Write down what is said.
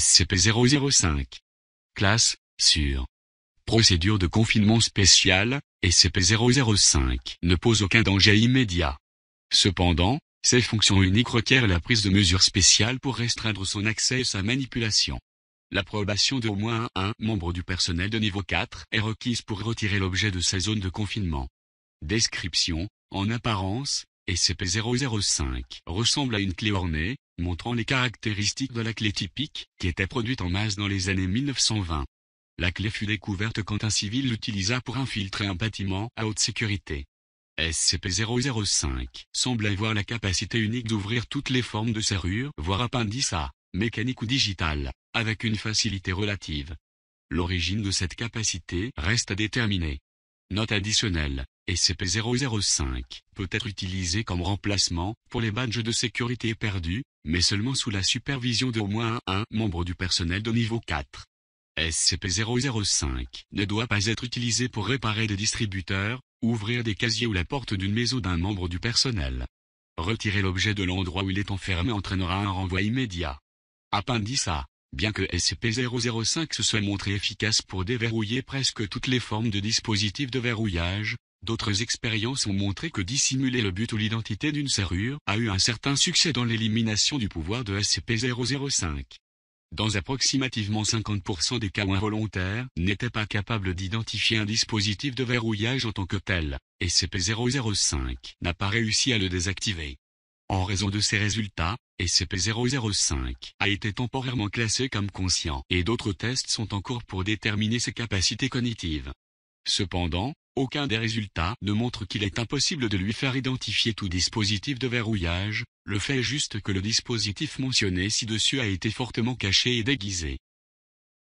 SCP-005. Classe, sûre. Procédure de confinement spéciale, SCP-005 ne pose aucun danger immédiat. Cependant, ses fonctions uniques requièrent la prise de mesures spéciales pour restreindre son accès et sa manipulation. L'approbation d'au moins un membre du personnel de niveau 4 est requise pour retirer l'objet de sa zone de confinement. Description: en apparence, SCP-005 ressemble à une clé ornée, montrant les caractéristiques de la clé typique, qui était produite en masse dans les années 1920. La clé fut découverte quand un civil l'utilisa pour infiltrer un bâtiment à haute sécurité. SCP-005 semble avoir la capacité unique d'ouvrir toutes les formes de serrure, voire appendice A, mécanique ou digitale, avec une facilité relative. L'origine de cette capacité reste à déterminer. Note additionnelle: SCP-005 peut être utilisé comme remplacement pour les badges de sécurité perdus, mais seulement sous la supervision d'au moins un membre du personnel de niveau 4. SCP-005 ne doit pas être utilisé pour réparer des distributeurs, ouvrir des casiers ou la porte d'une maison d'un membre du personnel. Retirer l'objet de l'endroit où il est enfermé entraînera un renvoi immédiat. Appendice A. Bien que SCP-005 se soit montré efficace pour déverrouiller presque toutes les formes de dispositifs de verrouillage, d'autres expériences ont montré que dissimuler le but ou l'identité d'une serrure a eu un certain succès dans l'élimination du pouvoir de SCP-005. Dans approximativement 50% des cas où un volontaire n'était pas capable d'identifier un dispositif de verrouillage en tant que tel, SCP-005 n'a pas réussi à le désactiver. En raison de ces résultats, SCP-005 a été temporairement classé comme conscient et d'autres tests sont en cours pour déterminer ses capacités cognitives. Cependant, aucun des résultats ne montre qu'il est impossible de lui faire identifier tout dispositif de verrouillage, le fait est juste que le dispositif mentionné ci-dessus a été fortement caché et déguisé.